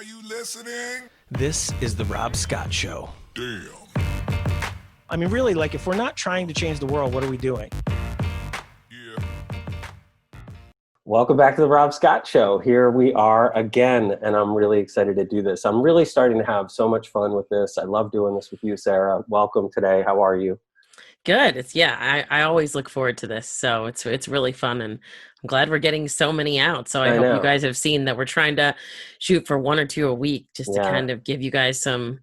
you listening? This is the Rob Scott Show. Damn. I mean, really, like, if we're not trying to change the world, what are we doing? Yeah. Welcome back to the Rob Scott Show. Here we are again, and I'm really excited to do this. I'm really starting to have so much fun with this. I love doing this with you, Sarah. Welcome today. How are you? Good. I always look forward to this. So it's really fun, and I'm glad we're getting so many out. So I hope know. you guys have seen that we're trying to shoot for one or two a week just to Yeah. kind of give you guys some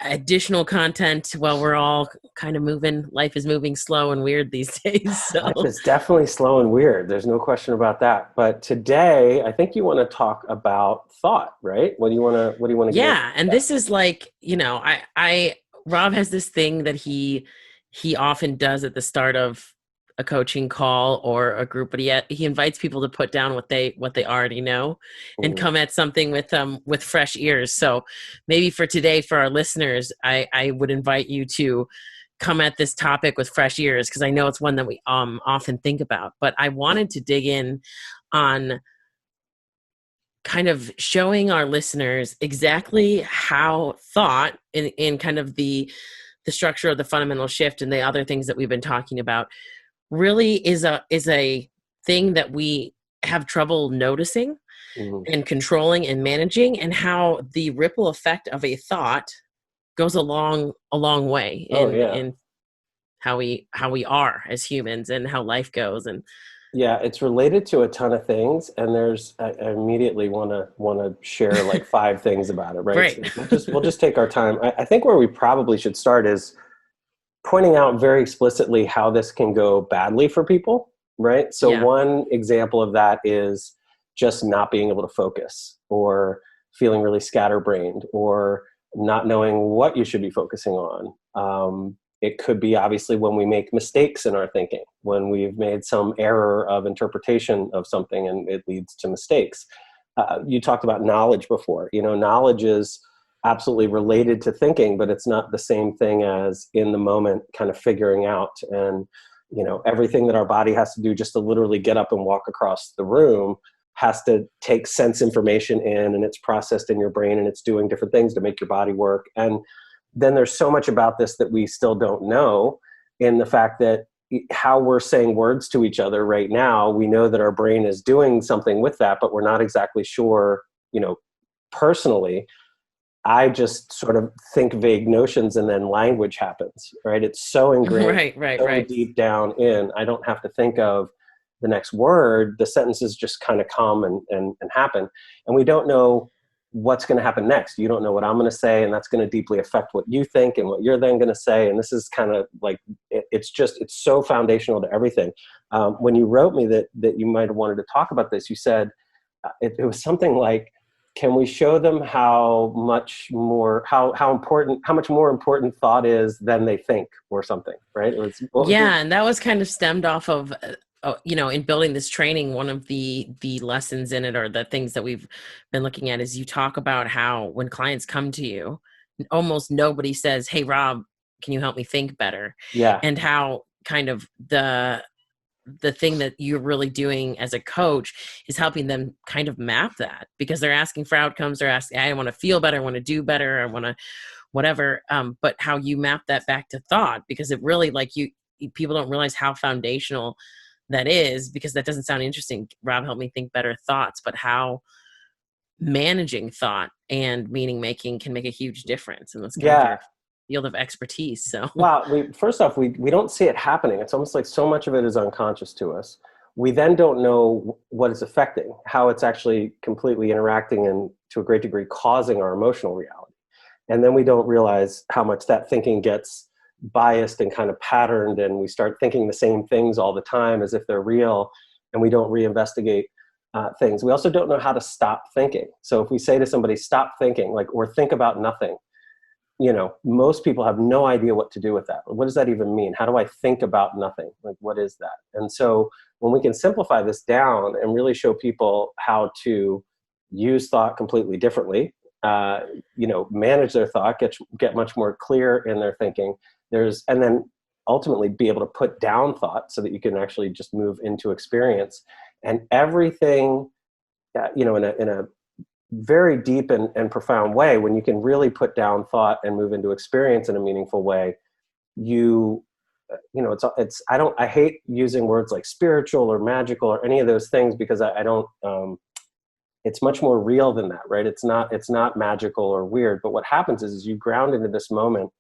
additional content while we're all kind of moving. Life is moving slow and weird these days. So Life is definitely slow and weird. There's no question about that. But today, I think you want to talk about thought, right? What do you want to yeah, and this is like, I Rob has this thing that he often does at the start of a coaching call or a group, but he invites people to put down what they already know and come at something with fresh ears. So maybe for today, for our listeners, I would invite you to come at this topic with fresh ears, because I know it's one that we often think about. But I wanted to dig in on kind of showing our listeners exactly how thought in kind of the structure of the fundamental shift and the other things that we've been talking about really is a thing that we have trouble noticing and controlling and managing, and how the ripple effect of a thought goes a long way in how we are as humans and how life goes. And yeah, it's related to a ton of things, and I immediately want to share like 5 things about it, right? Great. So we'll just take our time. I think where we probably should start is pointing out very explicitly how this can go badly for people, right? So one example of that is just not being able to focus, or feeling really scatterbrained, or not knowing what you should be focusing on. It could be obviously when we make mistakes in our thinking, when we've made some error of interpretation of something and it leads to mistakes. You talked about knowledge before. Knowledge is absolutely related to thinking, but it's not the same thing as in the moment kind of figuring out. And, everything that our body has to do just to literally get up and walk across the room has to take sense information in, and it's processed in your brain, and it's doing different things to make your body work. And then there's so much about this that we still don't know, in the fact that how we're saying words to each other right now, we know that our brain is doing something with that, but we're not exactly sure, personally. I just sort of think vague notions, and then language happens, right? It's so ingrained, right. deep down in, I don't have to think of the next word. The sentences just kind of come and happen. And we don't know what's going to happen next. You don't know what I'm going to say, and that's going to deeply affect what you think and what you're then going to say. And this is kind of like, it's so foundational to everything. When you wrote me that you might have wanted to talk about this, you said it was something like, can we show them how much more important thought is than they think, or something, right? And that was kind of stemmed off of, in building this training, one of the lessons in it, or the things that we've been looking at, is you talk about how when clients come to you, almost nobody says, "Hey, Rob, can you help me think better?" Yeah. And how kind of the thing that you're really doing as a coach is helping them kind of map that, because they're asking for outcomes. They're asking, I want to feel better, I want to do better, I want to whatever. But how you map that back to thought, because it really, like, people don't realize how foundational that is, because that doesn't sound interesting. Rob, help me think better thoughts, but how managing thought and meaning making can make a huge difference in this kind of your field of expertise. So first off, we don't see it happening. It's almost like so much of it is unconscious to us. We then don't know what it's affecting, how it's actually completely interacting and to a great degree causing our emotional reality. And then we don't realize how much that thinking gets biased and kind of patterned, and we start thinking the same things all the time as if they're real, and we don't reinvestigate things. We also don't know how to stop thinking. So if we say to somebody, stop thinking, or think about nothing, most people have no idea what to do with that. What does that even mean? How do I think about nothing? What is that? And so when we can simplify this down and really show people how to use thought completely differently, manage their thought, get much more clear in their thinking, and then ultimately be able to put down thought so that you can actually just move into experience. And everything, in a very deep and profound way, when you can really put down thought and move into experience in a meaningful way, I hate using words like spiritual or magical or any of those things, because I don't, it's much more real than that, right? It's not magical or weird, but what happens is you ground into this moment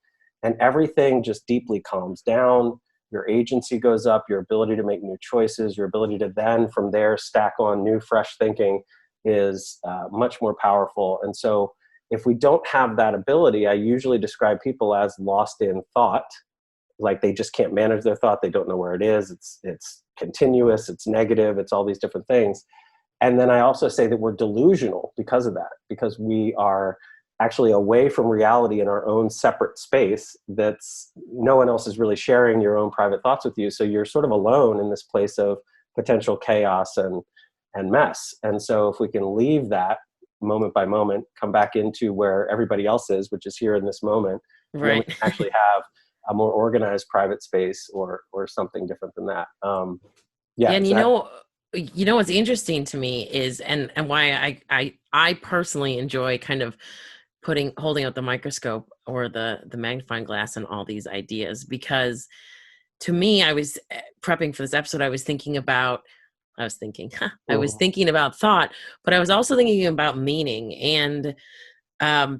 and everything just deeply calms down. Your agency goes up, your ability to make new choices, your ability to then from there stack on new fresh thinking is much more powerful. And so if we don't have that ability, I usually describe people as lost in thought, like they just can't manage their thought. They don't know where it is. It's continuous, it's negative, it's all these different things. And then I also say that we're delusional because of that, because we are actually away from reality in our own separate space that's no one else is really sharing your own private thoughts with you. So you're sort of alone in this place of potential chaos and mess. And so if we can leave that moment by moment, come back into where everybody else is, which is here in this moment, then we can actually have a more organized private space or something different than that. And you know what's interesting to me is and why I personally enjoy kind of holding out the microscope or the magnifying glass on all these ideas, because to me, I was prepping for this episode, I was thinking about thought, but I was also thinking about meaning. And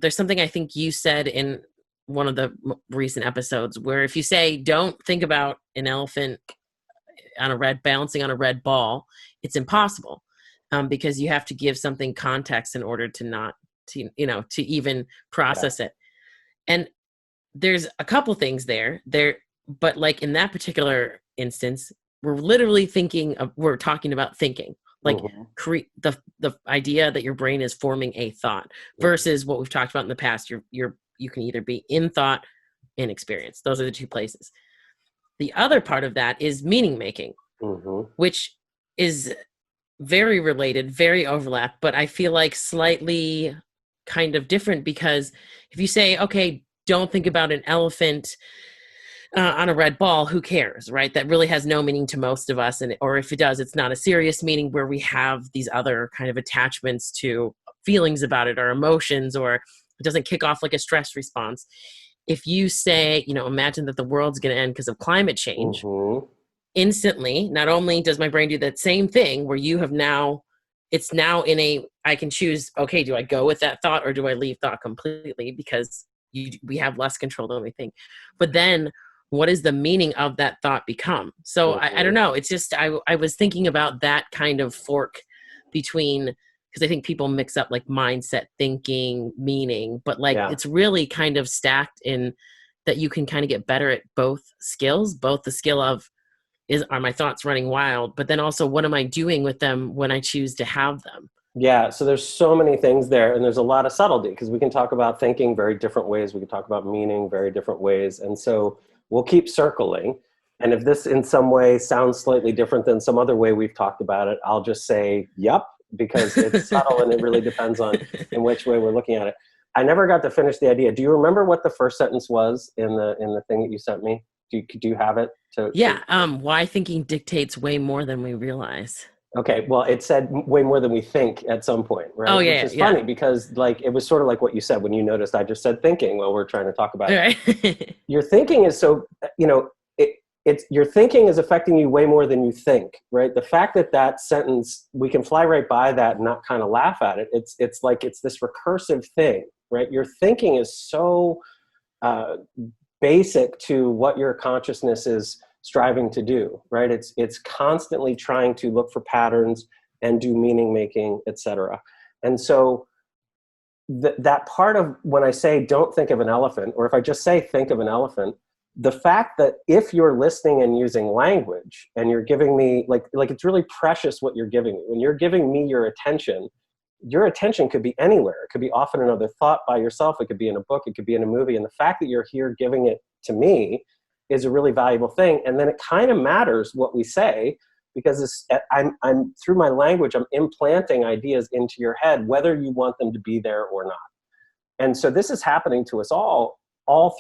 there's something I think you said in one of the recent episodes where if you say, don't think about an elephant balancing on a red ball, it's impossible, because you have to give something context in order to even process it. And there's a couple things there, but like in that particular instance, we're talking about thinking, like the idea that your brain is forming a thought versus what we've talked about in the past. You can either be in thought, in experience. Those are the two places. The other part of that is meaning making, which is very related, very overlap, but I feel like slightly kind of different, because if you say, okay, don't think about an elephant on a red ball, who cares, right? That really has no meaning to most of us. Or if it does, it's not a serious meaning where we have these other kind of attachments to feelings about it or emotions, or it doesn't kick off like a stress response. If you say, imagine that the world's going to end because of climate change, instantly, not only does my brain do that same thing where it's now I can choose, okay, do I go with that thought or do I leave thought completely, because we have less control than we think. But then what is the meaning of that thought become? So I don't know. It's just, I was thinking about that kind of fork between, because I think people mix up like mindset, thinking, meaning, but it's really kind of stacked in that you can kind of get better at both skills, both the skill of are my thoughts running wild, but then also what am I doing with them when I choose to have them? Yeah, so there's so many things there, and there's a lot of subtlety, because we can talk about thinking very different ways. We can talk about meaning very different ways. And so we'll keep circling. And if this in some way sounds slightly different than some other way we've talked about it, I'll just say, yep, because it's subtle and it really depends on in which way we're looking at it. I never got to finish the idea. Do you remember what the first sentence was in the thing that you sent me? Do you have it? Why thinking dictates way more than we realize. Okay, well, it said way more than we think at some point, right? Oh, yeah, Which is funny, because it was sort of like what you said when you noticed I just said thinking while we're trying to talk about it. Right. Your thinking is so, your thinking is affecting you way more than you think, right? The fact that sentence, we can fly right by that and not kind of laugh at it. It's like it's this recursive thing, right? Your thinking is so basic to what your consciousness is striving to do, right? It's constantly trying to look for patterns and do meaning making, etc. And so that part of when I say don't think of an elephant, or if I just say think of an elephant, the fact that if you're listening and using language and you're giving me like it's really precious what you're giving me. When you're giving me your attention could be anywhere. It could be off in another thought by yourself. It could be in a book. It could be in a movie. And the fact that you're here giving it to me is a really valuable thing. And then it kind of matters what we say, because I'm through my language, I'm implanting ideas into your head, whether you want them to be there or not. And so this is happening to us all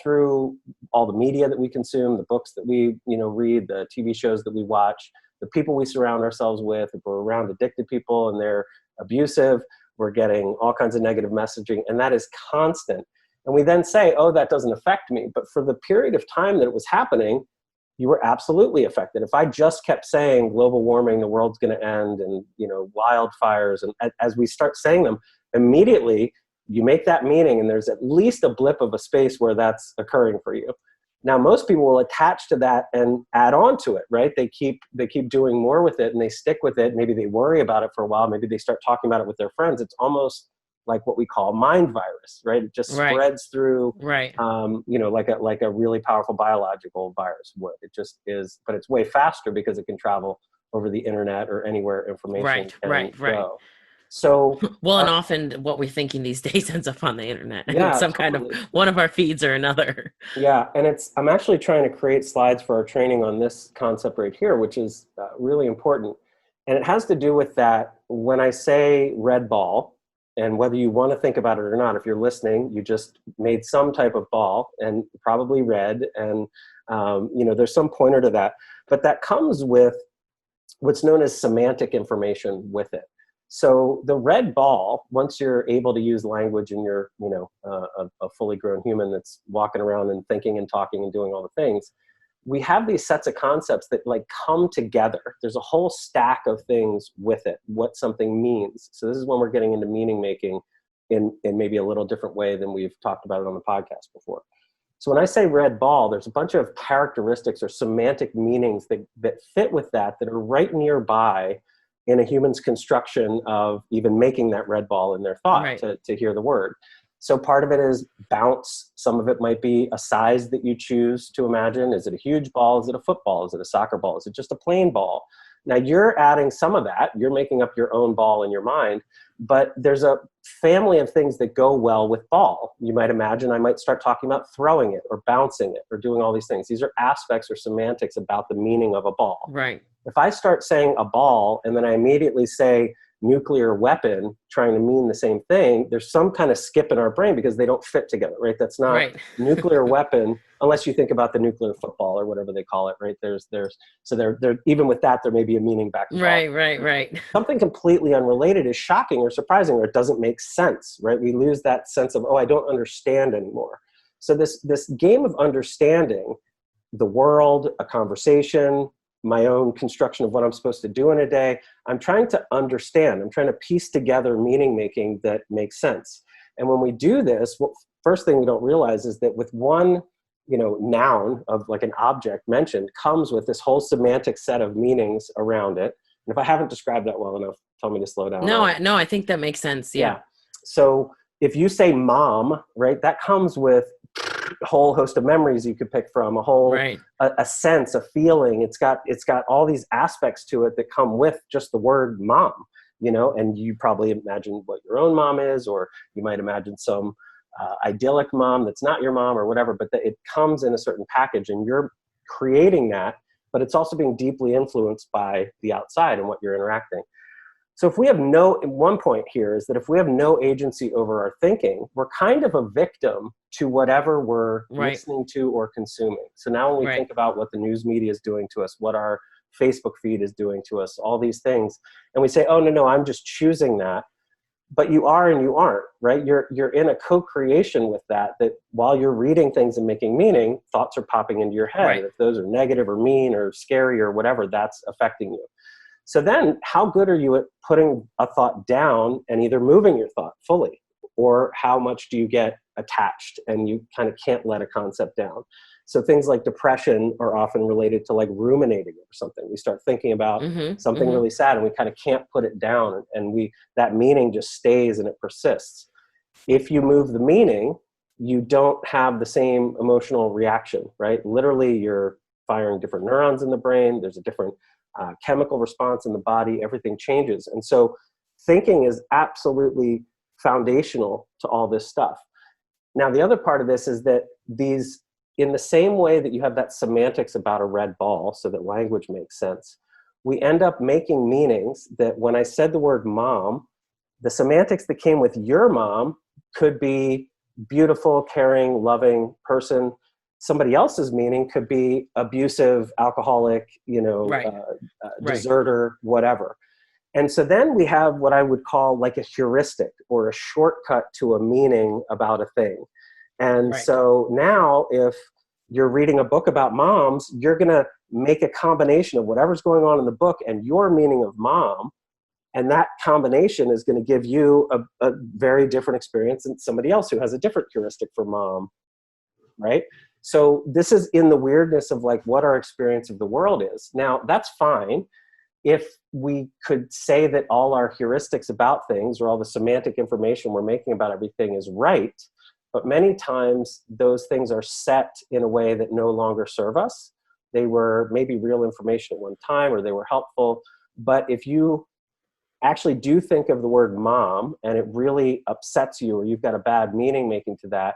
through all the media that we consume, the books that we read, the TV shows that we watch, the people we surround ourselves with. If we're around addicted people and they're abusive, we're getting all kinds of negative messaging, and that is constant. And we then say, oh, that doesn't affect me. But for the period of time that it was happening, you were absolutely affected. If I just kept saying global warming, the world's going to end, and wildfires, and as we start saying them, immediately you make that meaning, and there's at least a blip of a space where that's occurring for you. Now, most people will attach to that and add on to it, right? They keep doing more with it, and they stick with it. Maybe they worry about it for a while. Maybe they start talking about it with their friends. It's almost like what we call mind virus, right? It just spreads through, like a really powerful biological virus would. It just is, but it's way faster because it can travel over the internet or anywhere information can go. So, well, and often what we're thinking these days ends up on the internet, yeah, some kind of one of our feeds or another. Yeah, and I'm actually trying to create slides for our training on this concept right here, which is really important. And it has to do with that when I say red ball, and whether you want to think about it or not, if you're listening, you just made some type of ball, and probably red, and there's some pointer to that. But that comes with what's known as semantic information with it. So the red ball, once you're able to use language and you're, a fully grown human that's walking around and thinking and talking and doing all the things, we have these sets of concepts that like come together. There's a whole stack of things with it, what something means. So this is when we're getting into meaning making in maybe a little different way than we've talked about it on the podcast before. So when I say red ball, there's a bunch of characteristics or semantic meanings that fit with that are right nearby in a human's construction of even making that red ball in their thought to hear the word. So part of it is bounce. Some of it might be a size that you choose to imagine. Is it a huge ball? Is it a football? Is it a soccer ball? Is it just a plain ball? Now you're adding some of that. You're making up your own ball in your mind, but there's a family of things that go well with ball. You might imagine I might start talking about throwing it or bouncing it or doing all these things. These are aspects or semantics about the meaning of a ball. Right. If I start saying a ball and then I immediately say nuclear weapon trying to mean the same thing, there's some kind of skip in our brain because they don't fit together, right? That's not nuclear weapon unless you think about the nuclear football or whatever they call it, right? So even with that, there may be a meaning back. Right. Something completely unrelated is shocking or surprising, or it doesn't make sense, right? We lose that sense of, oh, I don't understand anymore. So this game of understanding the world, a conversation, my own construction of what I'm supposed to do in a day. I'm trying to understand. I'm trying to piece together meaning making that makes sense. And when we do this, first thing we don't realize is that with one, noun of like an object mentioned comes with this whole semantic set of meanings around it. And if I haven't described that well enough, tell me to slow down. No, I think that makes sense. Yeah. So if you say mom, right, that comes with a whole host of memories you could pick from, a whole a sense, a feeling. It's got all these aspects to it that come with just the word mom, and you probably imagine what your own mom is, or you might imagine some idyllic mom that's not your mom or whatever, but it comes in a certain package and you're creating that, but it's also being deeply influenced by the outside and what you're interacting. So if we have one point here is that if we have no agency over our thinking, we're kind of a victim to whatever we're listening to or consuming. So now when we think about what the news media is doing to us, what our Facebook feed is doing to us, all these things, and we say, oh, no, I'm just choosing that. But you are and you aren't, right? You're in a co-creation with that while you're reading things and making meaning, thoughts are popping into your head. And if those are negative or mean or scary or whatever, that's affecting you. So then how good are you at putting a thought down and either moving your thought fully, or how much do you get attached and you kind of can't let a concept down? So things like depression are often related to like ruminating or something. We start thinking about something really sad and we kind of can't put it down, and that meaning just stays and it persists. If you move the meaning, you don't have the same emotional reaction, right? Literally you're firing different neurons in the brain. There's a different chemical response in the body, everything changes. And so thinking is absolutely foundational to all this stuff. Now, the other part of this is that in the same way that you have that semantics about a red ball so that language makes sense, we end up making meanings that when I said the word mom, the semantics that came with your mom could be beautiful, caring, loving person. Somebody else's meaning could be abusive, alcoholic, deserter, whatever. And so then we have what I would call like a heuristic or a shortcut to a meaning about a thing. And Right. so now if you're reading a book about moms, you're going to make a combination of whatever's going on in the book and your meaning of mom. And that combination is going to give you a very different experience than somebody else who has a different heuristic for mom, right? So this is in the weirdness of like what our experience of the world is. Now, that's fine if we could say that all our heuristics about things or all the semantic information we're making about everything is right, but many times those things are set in a way that no longer serve us. They were maybe real information at one time, or they were helpful. But if you actually do think of the word mom and it really upsets you, or you've got a bad meaning making to that,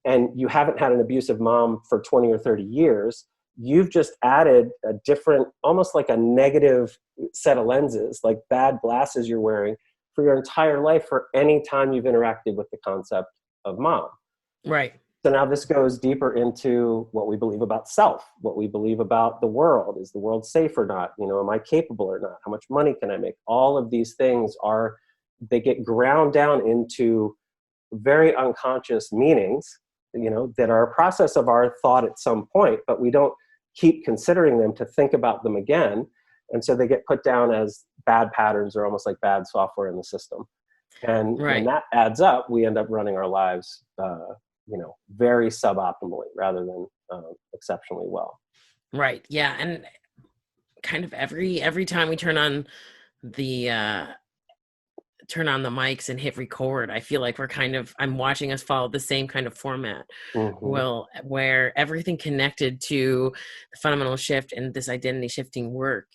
and you haven't had an abusive mom for 20 or 30 years, you've just added a different, almost like a negative set of lenses, like bad glasses you're wearing for your entire life for any time you've interacted with the concept of mom. Right. So now this goes deeper into what we believe about self, what we believe about the world. Is the world safe or not? You know, am I capable or not? How much money can I make? All of these things they get ground down into very unconscious meanings, you know, that are a process of our thought at some point, but we don't keep considering them to think about them again. And so they get put down as bad patterns or almost like bad software in the system. And when that adds up, we end up running our lives, very suboptimally rather than exceptionally well. Right. Yeah. And kind of every time we turn on the mics and hit record, I feel like I'm watching us follow the same kind of format. Well, where everything connected to the fundamental shift and this identity shifting work,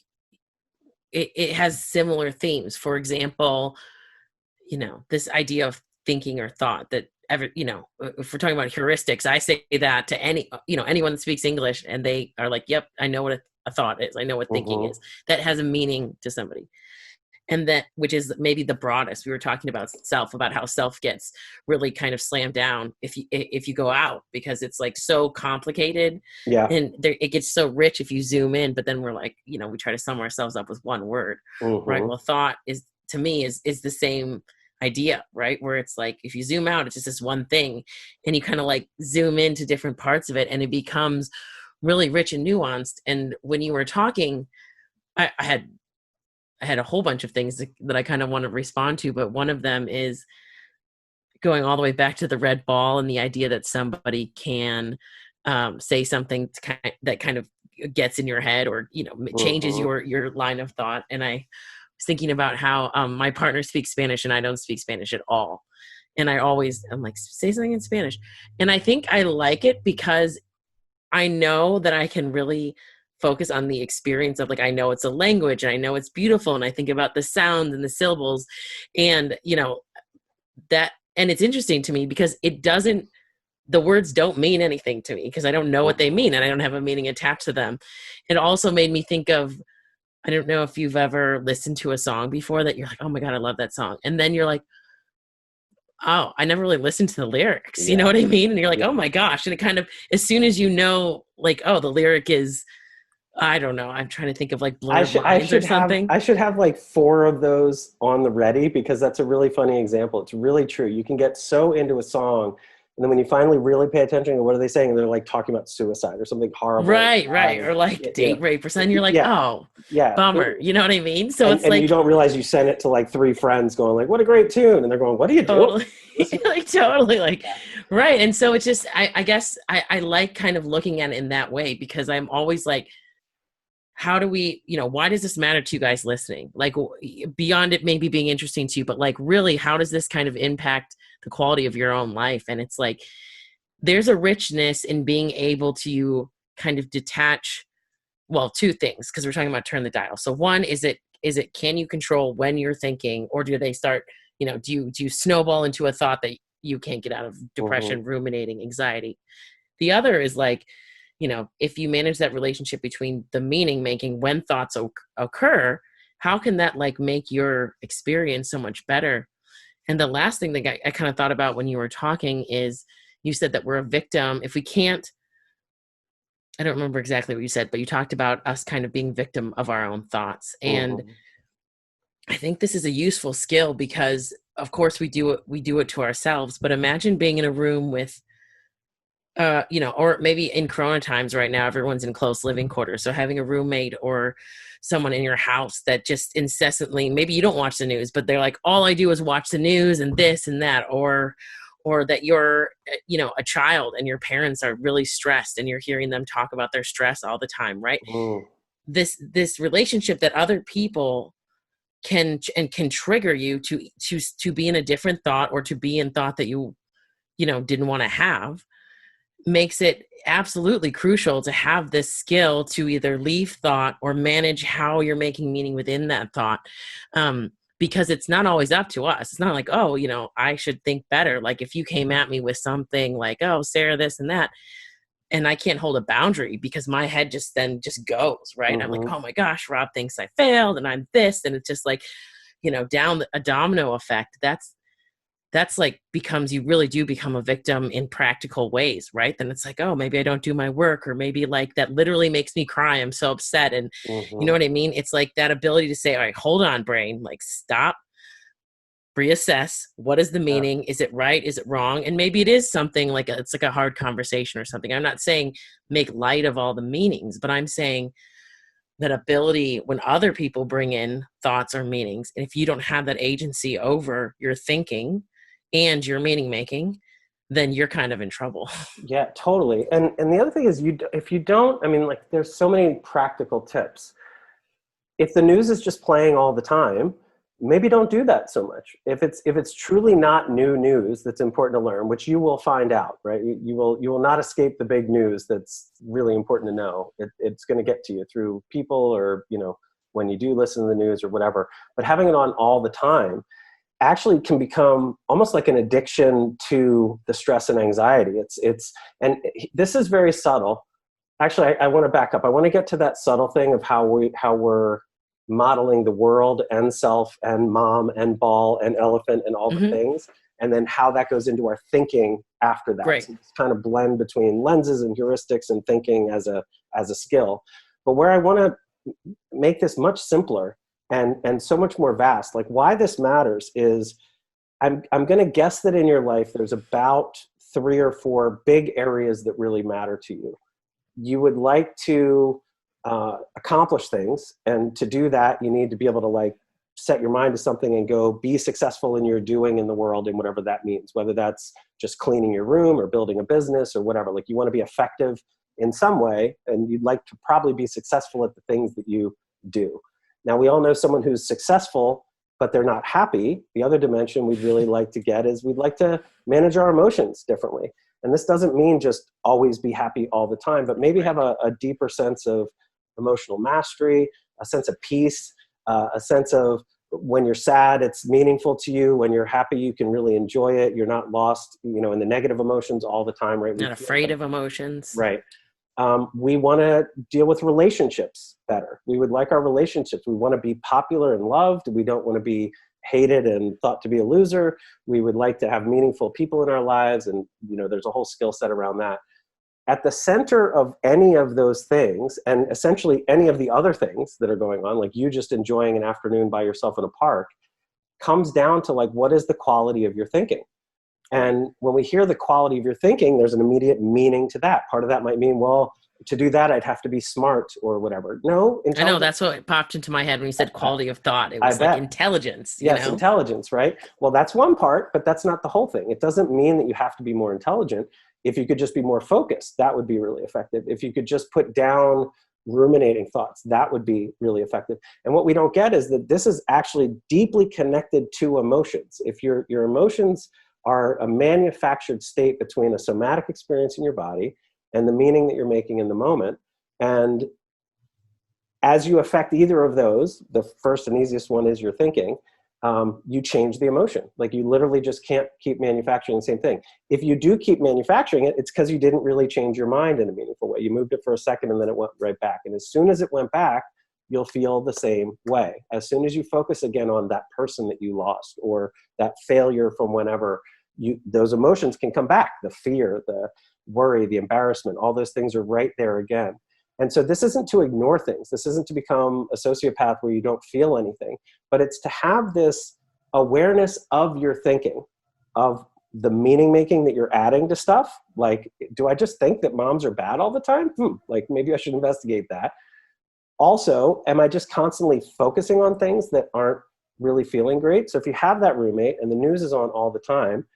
it has similar themes. For example, you know, this idea of thinking or thought that if we're talking about heuristics, I say that to anyone that speaks English and they are like, yep, I know what a thought is. I know what thinking is. That has a meaning to somebody. And that, which is maybe the broadest. We were talking about self, about how self gets really kind of slammed down if you go out, because it's like so complicated. Yeah. And it gets so rich if you zoom in, but then we're like, we try to sum ourselves up with one word, right? Well, thought is, to me, is the same idea, right? Where it's like, if you zoom out, it's just this one thing, and you kind of like zoom into different parts of it, and it becomes really rich and nuanced. And when you were talking, I had a whole bunch of things that I kind of want to respond to, but one of them is going all the way back to the red ball and the idea that somebody can say something that kind of gets in your head, or changes your line of thought. And I was thinking about how my partner speaks Spanish and I don't speak Spanish at all, and I'm like, say something in Spanish. And I think I like it because I know that I can really focus on the experience of, like, I know it's a language and I know it's beautiful, and I think about the sounds and the syllables, and and it's interesting to me because the words don't mean anything to me because I don't know what they mean and I don't have a meaning attached to them. It also made me think of, I don't know if you've ever listened to a song before that you're like, oh my God, I love that song. And then you're like, oh, I never really listened to the lyrics. You know what I mean? And you're like, oh my gosh. And it kind of, as soon as you know, like, oh, the lyric is, I don't know, I'm trying to think of like blurred lines or something. I should have like 4 of those on the ready, because that's a really funny example. It's really true. You can get so into a song, and then when you finally really pay attention to what are they saying, they're like talking about suicide or something horrible. Right. Or like date rape or something. You're like, oh, bummer. You know what I mean? So it's like, and you don't realize you sent it to like 3 friends going like, what a great tune. And they're going, what are you doing? Totally like, right. And so it's just, I guess I like kind of looking at it in that way, because I'm always like, how do we, why does this matter to you guys listening? Like, beyond it maybe being interesting to you, but like, really, how does this kind of impact the quality of your own life? And it's like, there's a richness in being able to kind of detach, well, 2 things, because we're talking about turn the dial. So one, is it, can you control when you're thinking, or do they start, do you snowball into a thought that you can't get out of, depression, ruminating, anxiety? The other is like, if you manage that relationship between the meaning making when thoughts occur, how can that like make your experience so much better? And the last thing that I kind of thought about when you were talking is, you said that we're a victim. If we can't, I don't remember exactly what you said, but you talked about us kind of being victim of our own thoughts. And I think this is a useful skill because of course we do it to ourselves, but imagine being in a room with or maybe in Corona times right now, everyone's in close living quarters. So having a roommate or someone in your house that just incessantly, maybe you don't watch the news, but they're like, all I do is watch the news and this and that, or that you're, a child and your parents are really stressed and you're hearing them talk about their stress all the time, right? Mm. This relationship that other people can trigger you to be in a different thought or to be in thought that you didn't want to have makes it absolutely crucial to have this skill to either leave thought or manage how you're making meaning within that thought. Because it's not always up to us. It's not like, oh, I should think better. Like if you came at me with something like, oh, Sarah, this and that, and I can't hold a boundary because my head just goes, right? I'm like, Mm-hmm. oh my gosh, Rob thinks I failed and I'm this. And it's just like, down a domino effect. That's like you really do become a victim in practical ways, right? Then it's like, oh, maybe I don't do my work, or maybe like that literally makes me cry. I'm so upset. And you know Mm-hmm. what I mean? It's like that ability to say, all right, hold on, brain, like stop, reassess. What is the Yeah. meaning? Is it right? Is it wrong? And maybe it is something like it's like a hard conversation or something. I'm not saying make light of all the meanings, but I'm saying that ability when other people bring in thoughts or meanings, and if you don't have that agency over your thinking and your meaning making, then you're kind of in trouble. Yeah, totally. And the other thing is, if you don't, I mean, like, there's so many practical tips. If the news is just playing all the time, maybe don't do that so much. If it's truly not new news that's important to learn, which you will find out, right? You will not escape the big news that's really important to know. It's going to get to you through people, or when you do listen to the news or whatever. But having it on all the time actually can become almost like an addiction to the stress and anxiety. And this is very subtle. Actually, I want to back up. I want to get to that subtle thing of how we're modeling the world and self and mom and ball and elephant and all the Mm-hmm. things, and then how that goes into our thinking after that. Great. So it's kind of blend between lenses and heuristics and thinking as a skill. But where I want to make this much simpler and so much more vast, like why this matters is I'm going to guess that in your life there's about 3 or 4 big areas that really matter to you. You would like to accomplish things, and to do that you need to be able to like set your mind to something and go be successful in your doing in the world, and whatever that means, whether that's just cleaning your room or building a business or whatever. Like, you want to be effective in some way, and you'd like to probably be successful at the things that you do. Now, we all know someone who's successful but they're not happy. The other dimension we'd really like to get is we'd like to manage our emotions differently. And this doesn't mean just always be happy all the time, but maybe have a deeper sense of emotional mastery, a sense of peace, a sense of when you're sad, it's meaningful to you. When you're happy, you can really enjoy it. You're not lost, in the negative emotions all the time, right? Not afraid of emotions. Right. We want to deal with relationships better. We would like our relationships. We want to be popular and loved. We don't want to be hated and thought to be a loser. We would like to have meaningful people in our lives. And, there's a whole skill set around that. At the center of any of those things, and essentially any of the other things that are going on, like you just enjoying an afternoon by yourself in a park, comes down to like, what is the quality of your thinking? And when we hear the quality of your thinking, there's an immediate meaning to that. Part of that might mean, well, to do that, I'd have to be smart or whatever. No, I know that's what popped into my head when you said quality of thought. It I was like bet. intelligence, Yes, intelligence, right? Well, that's one part, but that's not the whole thing. It doesn't mean that you have to be more intelligent. If you could just be more focused, that would be really effective. If you could just put down ruminating thoughts, that would be really effective. And what we don't get is that this is actually deeply connected to emotions. If your emotions are a manufactured state between a somatic experience in your body and the meaning that you're making in the moment. And as you affect either of those, the first and easiest one is your thinking, you change the emotion. Like, you literally just can't keep manufacturing the same thing. If you do keep manufacturing it, it's because you didn't really change your mind in a meaningful way. You moved it for a second and then it went right back. And as soon as it went back, you'll feel the same way. As soon as you focus again on that person that you lost or that failure from whenever, those emotions can come back. The fear, the worry, the embarrassment, all those things are right there again. And so this isn't to ignore things. This isn't to become a sociopath where you don't feel anything, but it's to have this awareness of your thinking, of the meaning making that you're adding to stuff. Like, do I just think that moms are bad all the time? Like maybe I should investigate that. Also, am I just constantly focusing on things that aren't really feeling great? So if you have that roommate and the news is on all the time,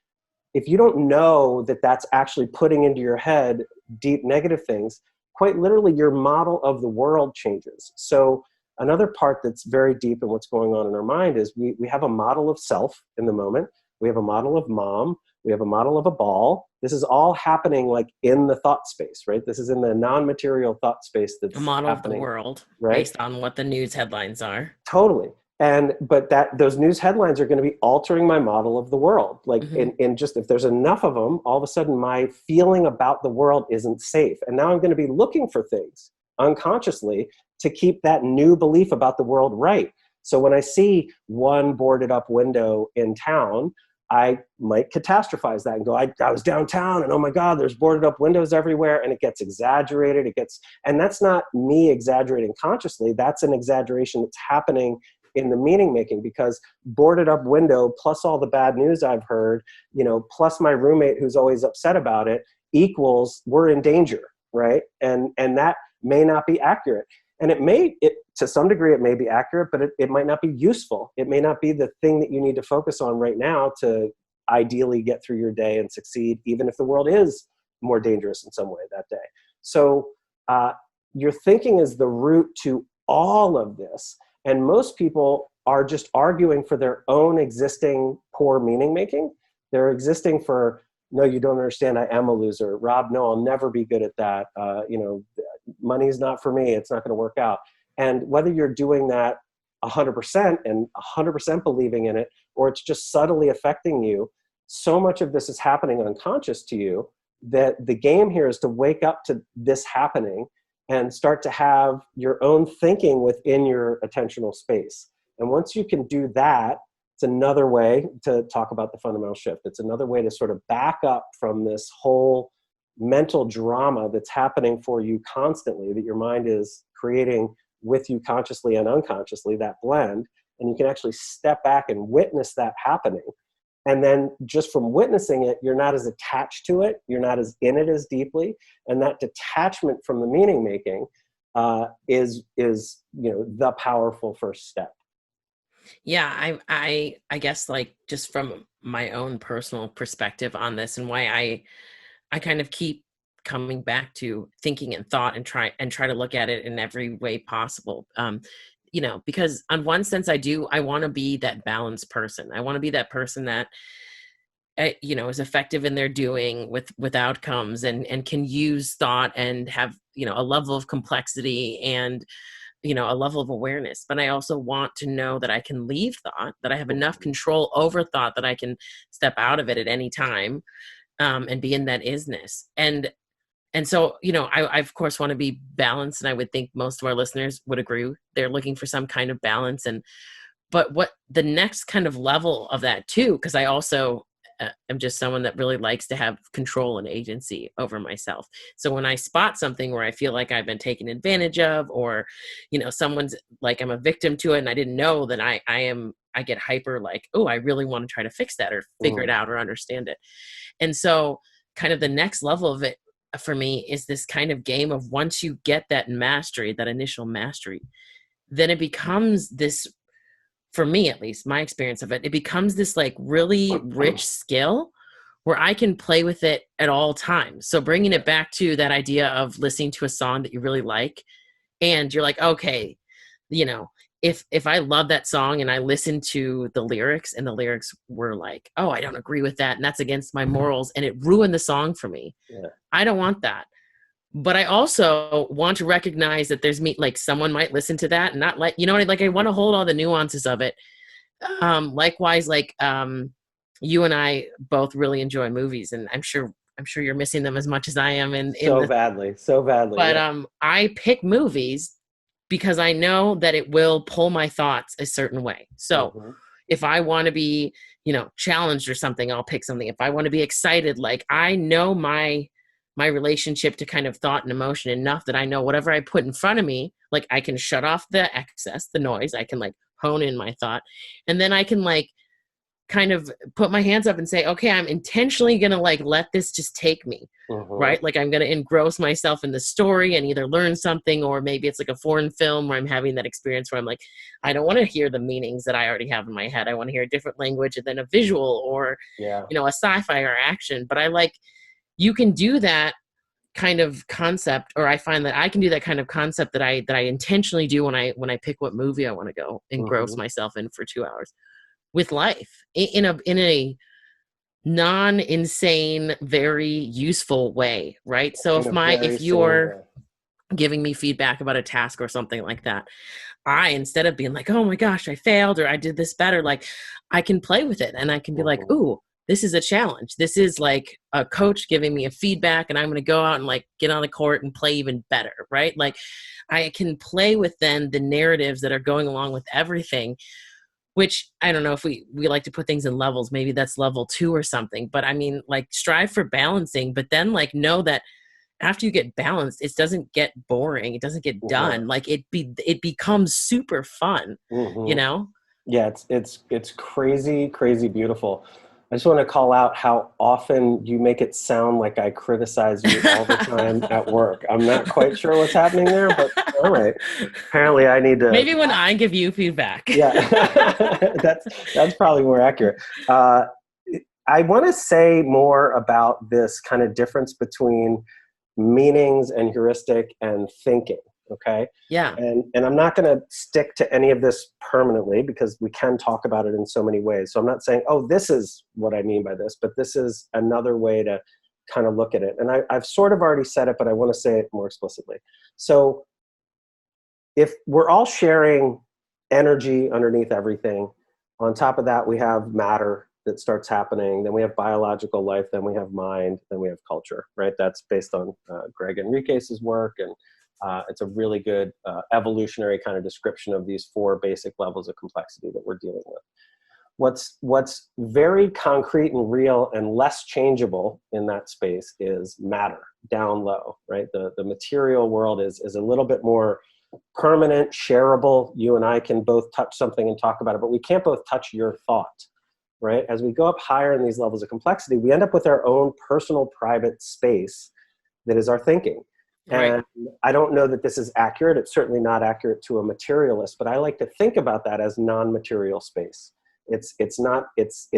if you don't know that that's actually putting into your head deep negative things, quite literally your model of the world changes. So another part that's very deep in what's going on in our mind is we have a model of self in the moment. We have a model of mom. We have a model of a ball. This is all happening like in the thought space, right? This is in the non-material thought space that's A model happening, of the world, right? based on what the news headlines are. Totally. But those news headlines are going to be altering my model of the world. Like in just, if there's enough of them, all of a sudden my feeling about the world isn't safe. And now I'm going to be looking for things unconsciously to keep that new belief about the world right. So when I see one boarded up window in town, I might catastrophize that and go, I was downtown and oh my God, there's boarded up windows everywhere, and it gets exaggerated. And that's not me exaggerating consciously. That's an exaggeration that's happening in the meaning making, because boarded up window plus all the bad news I've heard, plus my roommate who's always upset about it equals we're in danger, right? And that may not be accurate. And to some degree, it may be accurate, but it might not be useful. It may not be the thing that you need to focus on right now to ideally get through your day and succeed, even if the world is more dangerous in some way that day. So your thinking is the root to all of this. And most people are just arguing for their own existing poor meaning making. They're existing for, no, you don't understand, I am a loser. Rob, no, I'll never be good at that. Money's not for me. It's not going to work out. And whether you're doing that 100% and 100% believing in it, or it's just subtly affecting you, so much of this is happening unconscious to you that the game here is to wake up to this happening and start to have your own thinking within your attentional space. And once you can do that, it's another way to talk about the fundamental shift. It's another way to sort of back up from this whole mental drama that's happening for you constantly, that your mind is creating with you consciously and unconsciously, that blend. And you can actually step back and witness that happening. And then just from witnessing it, you're not as attached to it. You're not as in it as deeply. And that detachment from the meaning making is the powerful first step. Yeah, I guess, like, just from my own personal perspective on this, and why I kind of keep coming back to thinking and thought and try to look at it in every way possible. Because on one sense I want to be that balanced person. I want to be that person that is effective in their doing with outcomes, and can use thought and have a level of complexity and a level of awareness. But I also want to know that I can leave thought, that I have enough control over thought that I can step out of it at any time, and be in that isness. And so, I of course want to be balanced, and I would think most of our listeners would agree. They're looking for some kind of balance. But what the next kind of level of that too, because I also am just someone that really likes to have control and agency over myself. So when I spot something where I feel like I've been taken advantage of, or, someone's like, I'm a victim to it and I didn't know that I get hyper, like, oh, I really want to try to fix that or figure it out or understand it. And so kind of the next level of it for me is this kind of game of, once you get that mastery, that initial mastery, then it becomes this, for me at least, my experience of it, it becomes this like really rich skill where I can play with it at all times. So bringing it back to that idea of listening to a song that you really like, and you're like, okay, if I love that song and I listen to the lyrics and the lyrics were like, oh, I don't agree with that, and that's against my morals, and it ruined the song for me. Yeah. I don't want that. But I also want to recognize that there's like someone might listen to that and not like, I want to hold all the nuances of it. Likewise, like, you and I both really enjoy movies, and I'm sure you're missing them as much as I am. Badly. But yeah. I pick movies because I know that it will pull my thoughts a certain way. So if I want to be, challenged or something, I'll pick something. If I want to be excited, like, I know my my relationship to kind of thought and emotion enough that I know whatever I put in front of me, like I can shut off the excess, the noise. I can like hone in my thought, and then I can like kind of put my hands up and say, okay, I'm intentionally going to like let this just take me, right? Like I'm going to engross myself in the story and either learn something, or maybe it's like a foreign film where I'm having that experience where I'm like, I don't want to hear the meanings that I already have in my head. I want to hear a different language and then a visual, or, you know, a sci-fi or action. But I like, you can do that kind of concept, or I find that I can do that kind of concept that I intentionally do when I pick what movie I want to go engross myself in for 2 hours with life in a non-insane, very useful way, right? So if you're giving me feedback about a task or something like that, I, instead of being like, oh my gosh, I failed, or I did this better, like I can play with it and I can be like, ooh, this is a challenge. This is like a coach giving me a feedback, and I'm going to go out and like get on the court and play even better, right? Like I can play with then the narratives that are going along with everything, which I don't know if we like to put things in levels. Maybe that's level 2 or something. But I mean, like strive for balancing, but then like know that after you get balanced, it doesn't get boring. It doesn't get done. Like it becomes super fun, you know? Yeah, it's crazy, crazy beautiful. I just want to call out how often you make it sound like I criticize you all the time at work. I'm not quite sure what's happening there, but all right. Apparently I need to... Maybe when I give you feedback. Yeah, that's probably more accurate. I want to say more about this kind of difference between meanings and heuristic and thinking. Okay. Yeah. And I'm not going to stick to any of this permanently because we can talk about it in so many ways. So I'm not saying, oh, this is what I mean by this, but this is another way to kind of look at it. And I've sort of already said it, but I want to say it more explicitly. So if we're all sharing energy underneath everything, on top of that, we have matter that starts happening. Then we have biological life. Then we have mind. Then we have culture, right? That's based on Greg Enriquez's work. And it's a really good evolutionary kind of description of these 4 basic levels of complexity that we're dealing with. What's very concrete and real and less changeable in that space is matter, down low, right? The material world is a little bit more permanent, shareable. You and I can both touch something and talk about it, but we can't both touch your thought, right? As we go up higher in these levels of complexity, we end up with our own personal private space that is our thinking. And I don't know that this is accurate. It's certainly not accurate to a materialist, but I like to think about that as non-material space. It's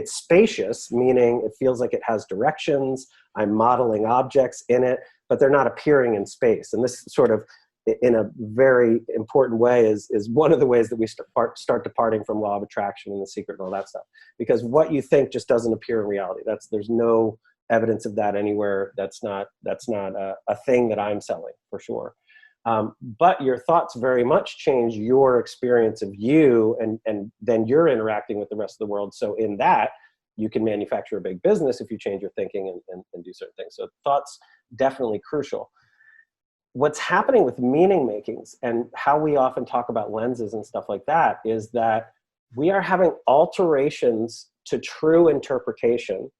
spacious, meaning it feels like it has directions. I'm modeling objects in it, but they're not appearing in space. And this sort of, in a very important way, is one of the ways that we start departing from law of attraction and The Secret and all that stuff. Because what you think just doesn't appear in reality. There's no evidence of that anywhere. That's not a thing that I'm selling, for sure. But your thoughts very much change your experience of you, and then you're interacting with the rest of the world. So in that, you can manufacture a big business if you change your thinking and do certain things. So thoughts, definitely crucial. What's happening with meaning makings and how we often talk about lenses and stuff like that is that we are having alterations to true interpretation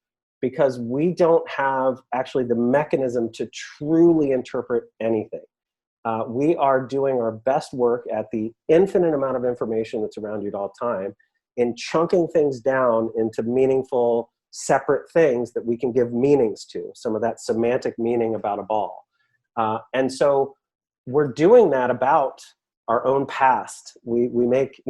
because we don't have actually the mechanism to truly interpret anything. We are doing our best work at the infinite amount of information that's around you at all time in chunking things down into meaningful, separate things that we can give meanings to, some of that semantic meaning about a ball. And so we're doing that about our own past. We make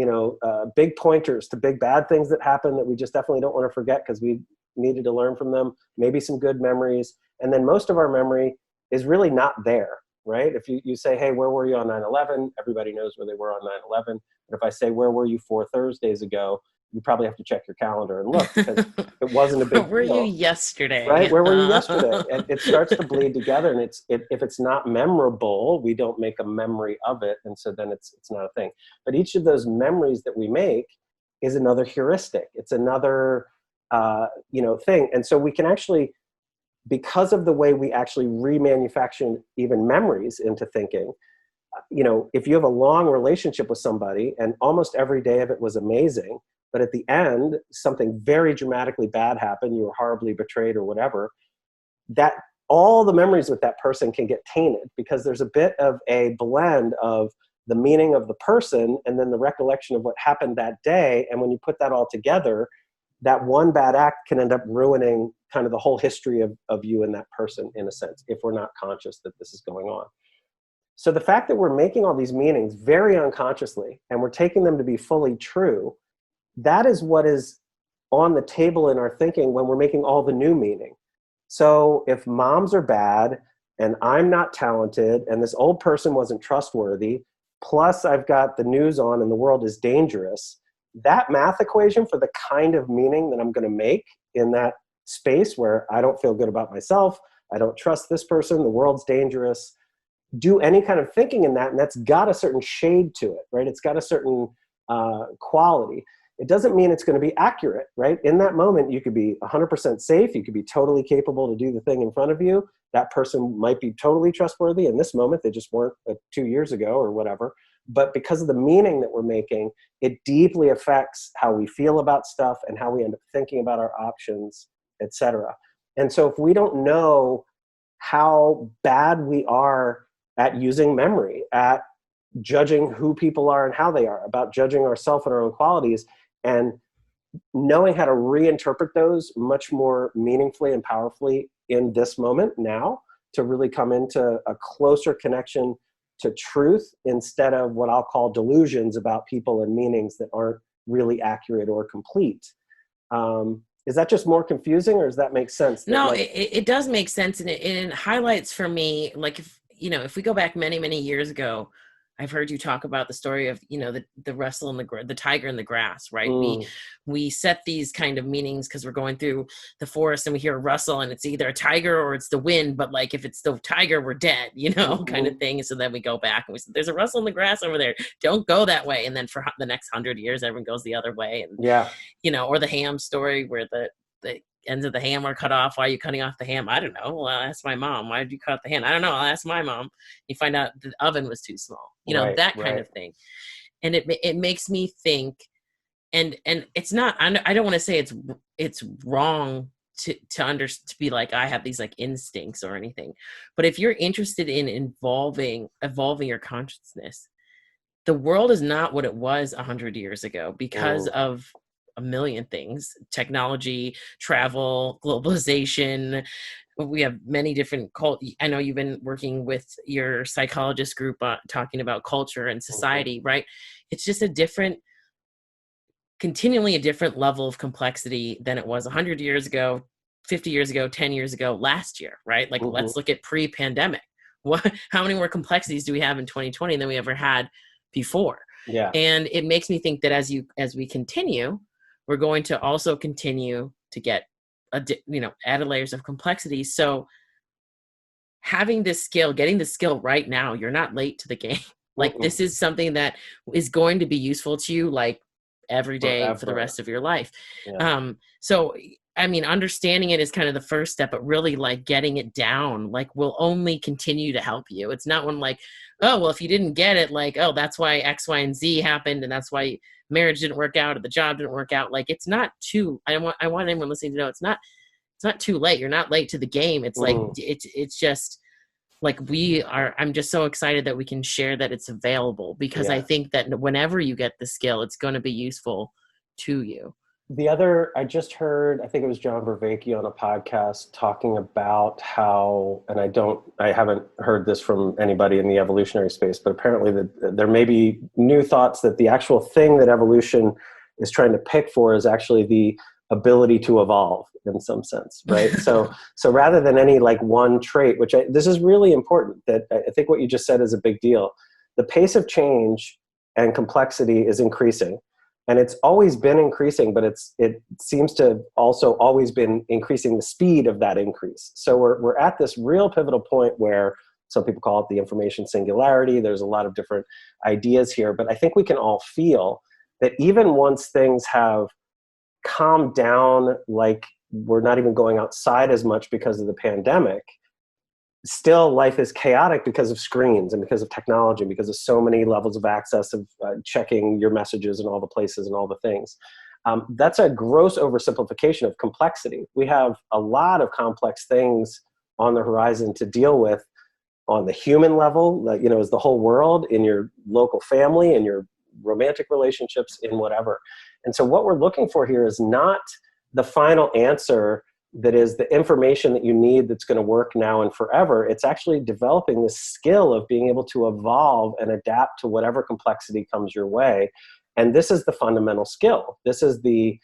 big pointers to big bad things that happen that we just definitely don't want to forget because we needed to learn from them, maybe some good memories. And then most of our memory is really not there, right? If you say, hey, where were you on 9/11? Everybody knows where they were on 9/11. And if I say, where were you 4 Thursdays ago? You probably have to check your calendar and look because it wasn't a big deal. Where were you yesterday? Right? Where were you yesterday? And it starts to bleed together. And if it's not memorable, we don't make a memory of it. And so then it's not a thing. But each of those memories that we make is another heuristic. It's another thing. And so we can actually, because of the way we actually remanufacture even memories into thinking, if you have a long relationship with somebody and almost every day of it was amazing, but at the end, something very dramatically bad happened, you were horribly betrayed or whatever, that all the memories with that person can get tainted because there's a bit of a blend of the meaning of the person and then the recollection of what happened that day. And when you put that all together, that one bad act can end up ruining kind of the whole history of you and that person, in a sense, if we're not conscious that this is going on. So the fact that we're making all these meanings very unconsciously and we're taking them to be fully true, that is what is on the table in our thinking when we're making all the new meaning. So if moms are bad and I'm not talented and this old person wasn't trustworthy, plus I've got the news on and the world is dangerous, that math equation for the kind of meaning that I'm going to make in that space where I don't feel good about myself, I don't trust this person, the world's dangerous, do any kind of thinking in that, and that's got a certain shade to it, right? It's got a certain quality. It doesn't mean it's going to be accurate, right? In that moment, you could be 100% safe. You could be totally capable to do the thing in front of you. That person might be totally trustworthy. In this moment, they just weren't 2 years ago or whatever. But because of the meaning that we're making, it deeply affects how we feel about stuff and how we end up thinking about our options, et cetera. And so if we don't know how bad we are at using memory, at judging who people are and how they are, about judging ourselves and our own qualities, and knowing how to reinterpret those much more meaningfully and powerfully in this moment now, to really come into a closer connection to truth instead of what I'll call delusions about people and meanings that aren't really accurate or complete. Is that just more confusing, or does that make sense? No, it does make sense. And it highlights for me, like, if we go back many, many years ago, I've heard you talk about the story of, the wrestle and the tiger in the grass, right? We set these kind of meanings because we're going through the forest and we hear a rustle and it's either a tiger or it's the wind. But like, if it's the tiger, we're dead, kind of thing. So then we go back and we say, there's a rustle in the grass over there. Don't go that way. And then for the next 100 years, everyone goes the other way. And, or the ham story where the ends of the ham are cut off. Why are you cutting off the ham? I don't know. Well, I'll ask my mom. Why did you cut the ham? I don't know. I'll ask my mom. You find out the oven was too small, that kind of thing. And it makes me think, and it's not, I don't want to say it's wrong to be like, I have these like instincts or anything, but if you're interested in evolving your consciousness, the world is not what it was 100 years ago because of a million things: technology, travel, globalization. We have many different I know you've been working with your psychologist group talking about culture and society, right? It's just continually a different level of complexity than it was 100 years ago, 50 years ago, 10 years ago, last year, right? Like, let's look at pre-pandemic. How many more complexities do we have in 2020 than we ever had before? Yeah. And it makes me think that as we continue, we're going to also continue to get added layers of complexity. So having this skill, getting the skill right now, you're not late to the game. Like, this is something that is going to be useful to you, like, every day forever, for the rest of your life. Yeah. So, I mean, understanding it is kind of the first step, but really, like, getting it down, like, will only continue to help you. It's not when, like, oh, well, if you didn't get it, like, oh, that's why X, Y, and Z happened, and that's why marriage didn't work out or the job didn't work out. Like, it's not I want anyone listening to know it's not too late. You're not late to the game. It's like, it's just like I'm just so excited that we can share that it's available, because I think that whenever you get the skill, it's going to be useful to you. I just heard, I think it was John Vervaeke on a podcast talking about how, and I haven't heard this from anybody in the evolutionary space, but apparently that there may be new thoughts that the actual thing that evolution is trying to pick for is actually the ability to evolve in some sense, right? So rather than any like one trait, this is really important, that I think what you just said is a big deal. The pace of change and complexity is increasing. And it's always been increasing, but it seems to have also always been increasing the speed of that increase. So we're at this real pivotal point where some people call it the information singularity. There's a lot of different ideas here, but I think we can all feel that even once things have calmed down, like we're not even going outside as much because of the pandemic, still life is chaotic because of screens and because of technology, because of so many levels of access of checking your messages and all the places and all the things. That's a gross oversimplification of complexity. We have a lot of complex things on the horizon to deal with on the human level, like, you know, is the whole world, in your local family, in your romantic relationships, in whatever. And so what we're looking for here is not the final answer that is the information that you need that's going to work now and forever. It's actually developing this skill of being able to evolve and adapt to whatever complexity comes your way. And this is the fundamental skill. This is the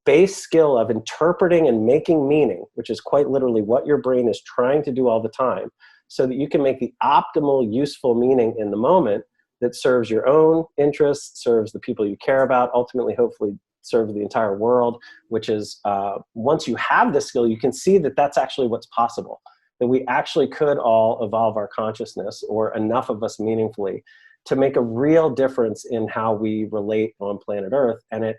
base skill of interpreting and making meaning, which is quite literally what your brain is trying to do all the time, so that you can make the optimal, useful meaning in the moment that serves your own interests, serves the people you care about, ultimately, hopefully, serves the entire world, which is once you have this skill, you can see that that's actually what's possible, that we actually could all evolve our consciousness, or enough of us meaningfully, to make a real difference in how we relate on planet Earth. And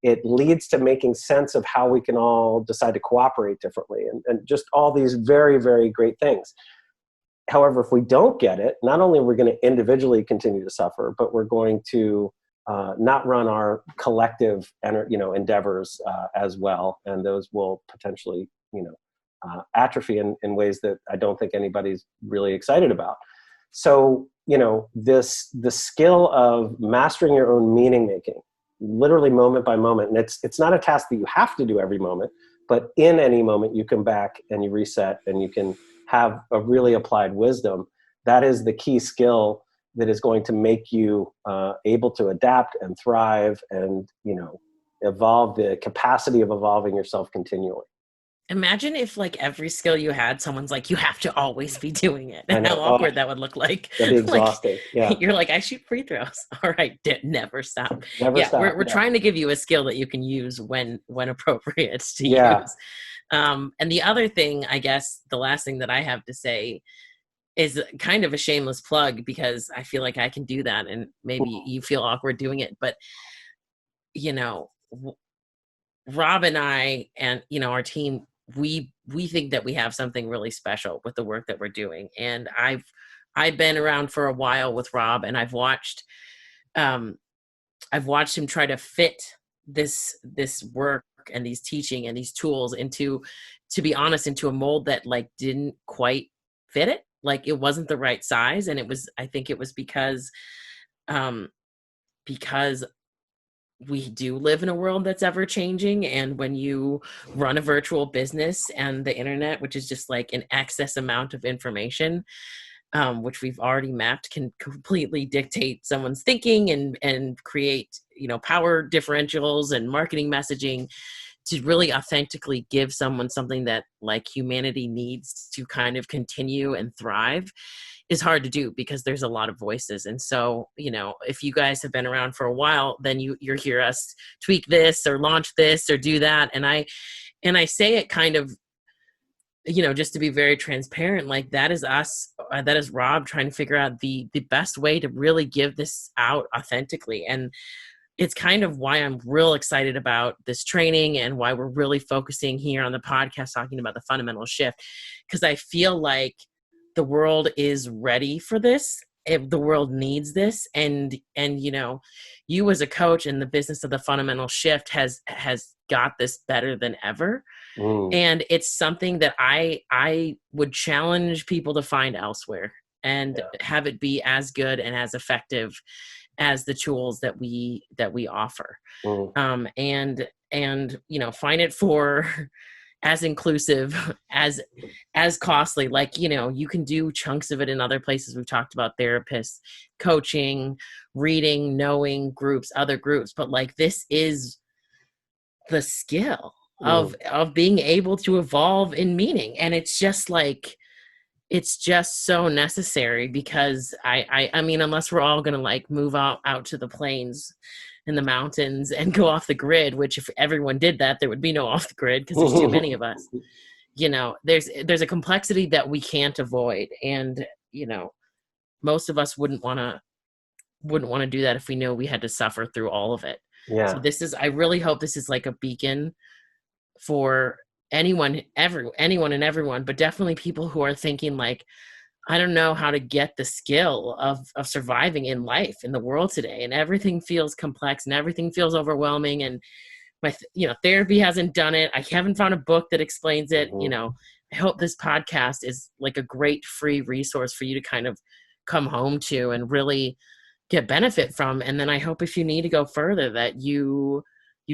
it leads to making sense of how we can all decide to cooperate differently, and just all these very, very great things. However, if we don't get it, not only are we going to individually continue to suffer, but we're going to not run our collective, endeavors as well, and those will potentially, atrophy in ways that I don't think anybody's really excited about. So, the skill of mastering your own meaning making, literally moment by moment, and it's not a task that you have to do every moment, but in any moment you come back and you reset and you can have a really applied wisdom. That is the key skill that is going to make you able to adapt and thrive and, evolve, the capacity of evolving yourself continually. Imagine if, like, every skill you had, someone's like, you have to always be doing it, and how awkward that would look like. That'd be exhausting. Yeah. You're like, I shoot free throws. All right, never stop. Never stop. We're trying to give you a skill that you can use when appropriate to use. And the other thing, I guess, the last thing that I have to say is kind of a shameless plug, because I feel like I can do that, and maybe you feel awkward doing it, but Rob and I and our team, we think that we have something really special with the work that we're doing. And I've been around for a while with Rob, and I've watched him try to fit this work and these teaching and these tools into a mold that, like, didn't quite fit it. Like, it wasn't the right size. And I think it was because we do live in a world that's ever changing. And when you run a virtual business and the internet, which is just like an excess amount of information, which we've already mapped, can completely dictate someone's thinking and create, power differentials and marketing messaging, to really authentically give someone something that, like, humanity needs to kind of continue and thrive, is hard to do, because there's a lot of voices. And so, if you guys have been around for a while, then you hear us tweak this or launch this or do that. And I say it kind of, just to be very transparent, like, that is us, that is Rob trying to figure out the best way to really give this out authentically. And it's kind of why I'm real excited about this training, and why we're really focusing here on the podcast talking about the fundamental shift, because I feel like the world is ready for this. The world needs this. And you as a coach in the business of the fundamental shift has got this better than ever. And it's something that I would challenge people to find elsewhere, and have it be as good and as effective as the tools that we offer. And find it for as inclusive, as costly. Like, you can do chunks of it in other places. We've talked about therapists, coaching, reading, knowing groups, other groups, but, like, this is the skill of being able to evolve in meaning. And it's just like, it's just so necessary, because I mean, unless we're all going to, like, move out to the plains and the mountains and go off the grid, which if everyone did that, there would be no off the grid, because there's too many of us. There's a complexity that we can't avoid. And, most of us wouldn't want to do that if we knew we had to suffer through all of it. Yeah. So I really hope this is like a beacon for anyone and everyone, but definitely people who are thinking, like, I don't know how to get the skill of surviving in life, in the world today. And everything feels complex and everything feels overwhelming. And my, therapy hasn't done it. I haven't found a book that explains it. I hope this podcast is like a great free resource for you to kind of come home to and really get benefit from. And then I hope if you need to go further that you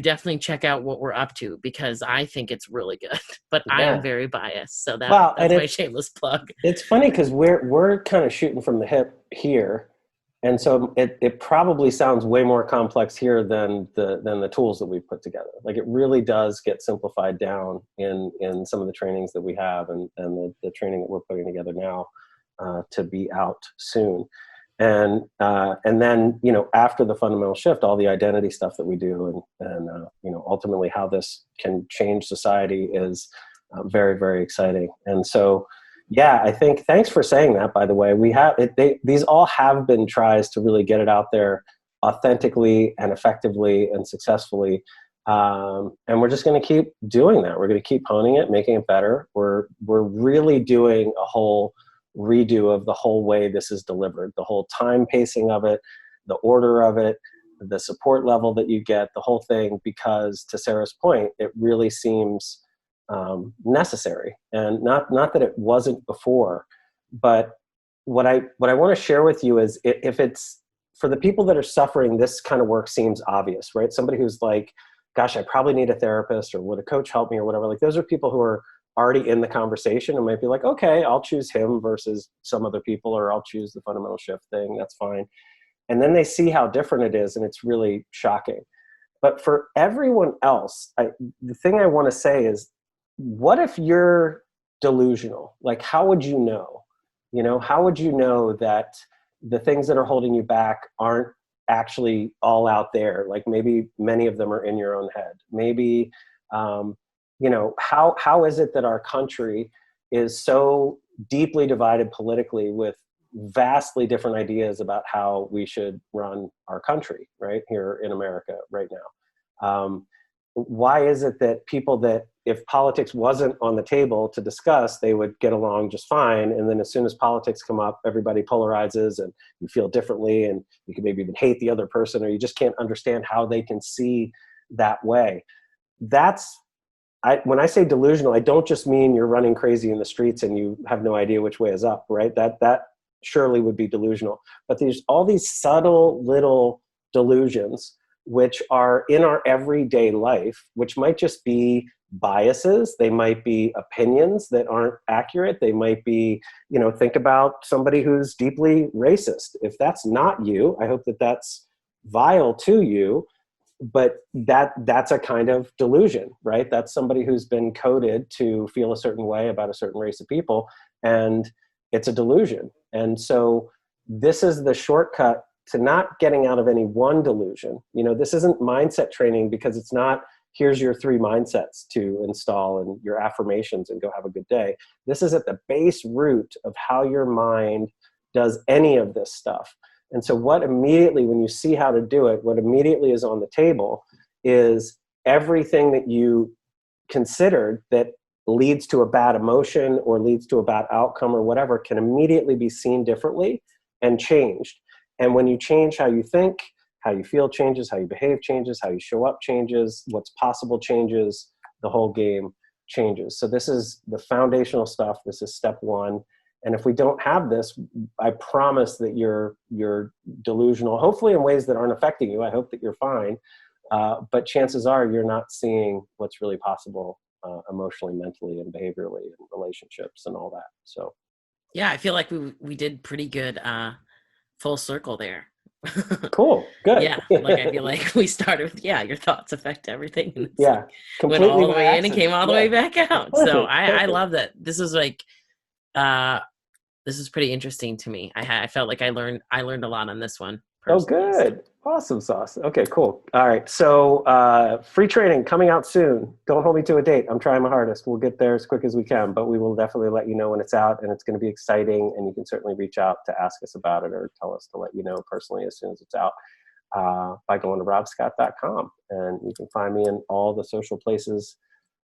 definitely check out what we're up to, because I think it's really good. But I am Yeah. very biased, so Well, that's and my shameless plug. it's funny because we're kind of shooting from the hip here, and so it probably sounds way more complex here than the tools that we've put together. Like, it really does get simplified down in some of the trainings that we have, and the training that we're putting together now to be out soon. And then, you know, after the fundamental shift, all the identity stuff that we do, and you know, ultimately how this can change society is very, very exciting. And so, yeah, I think, thanks for saying that, by the way. These all have been tries to really get it out there authentically and effectively and successfully. And we're just going to keep doing that. We're going to keep honing it, making it better. We're really doing a whole redo of the whole way this is delivered, the whole time pacing of it, the order of it, the support level that you get, the whole thing, because, to Sarah's point, it really seems necessary. And not that it wasn't before, but what I want to share with you is, if it's for the people that are suffering, this kind of work seems obvious, right? Somebody who's like, gosh, I probably need a therapist, or would a coach help me, or whatever. Like, those are people who are already in the conversation and might be like, okay, I'll choose him versus some other people, or I'll choose the fundamental shift thing. That's fine. And then they see how different it is, and it's really shocking. But for everyone else, the thing I want to say is, what if you're delusional? Like, how would you know? You know, how would you know that the things that are holding you back aren't actually all out there? Like, maybe many of them are in your own head. Maybe, you know, how is it that our country is so deeply divided politically, with vastly different ideas about how we should run our country right here in America right now? Why is it that people that, if politics wasn't on the table to discuss, they would get along just fine, and then as soon as politics come up, everybody polarizes and you feel differently, and you can maybe even hate the other person, or you just can't understand how they can see that way? When I say delusional, I don't just mean you're running crazy in the streets and you have no idea which way is up, right? That surely would be delusional. But there's all these subtle little delusions which are in our everyday life, which might just be biases. They might be opinions that aren't accurate. They might be, you know, think about somebody who's deeply racist. If that's not you, I hope that that's vile to you, but that's a kind of delusion, right? That's somebody who's been coded to feel a certain way about a certain race of people, and it's a delusion. And so this is the shortcut to not getting out of any one delusion. You know, this isn't mindset training, because it's not, here's your 3 mindsets to install and your affirmations and go have a good day. This is at the base root of how your mind does any of this stuff. And so what immediately, when you see how to do it, what immediately is on the table is everything that you considered that leads to a bad emotion or leads to a bad outcome or whatever can immediately be seen differently and changed. And when you change how you think, how you feel changes, how you behave changes, how you show up changes, what's possible changes, the whole game changes. So this is the foundational stuff. This is step 1. And if we don't have this, I promise that you're delusional, hopefully in ways that aren't affecting you. I hope that you're fine. But chances are you're not seeing what's really possible emotionally, mentally, and behaviorally, and relationships and all that. So, Yeah, I feel like we did pretty good full circle there. cool. Good. Yeah, like I feel like we started with, your thoughts affect everything, and it's Yeah. like went Completely all the by way in and accident. came all the way back out. So Perfect. I Perfect. love that. This is like this is pretty interesting to me. I felt like I learned a lot on this one personally. Oh, good. Awesome sauce. Okay, cool. All right. So free training coming out soon. Don't hold me to a date. I'm trying my hardest. We'll get there as quick as we can, but we will definitely let you know when it's out, and it's going to be exciting. And you can certainly reach out to ask us about it, or tell us to let you know personally as soon as it's out by going to robscott.com. And you can find me in all the social places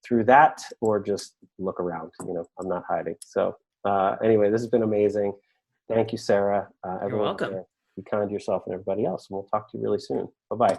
through that, or just look around. You know, I'm not hiding. So anyway, this has been amazing. Thank you, Sarah. You're welcome. Be kind to yourself and everybody else. And we'll talk to you really soon. Bye-bye.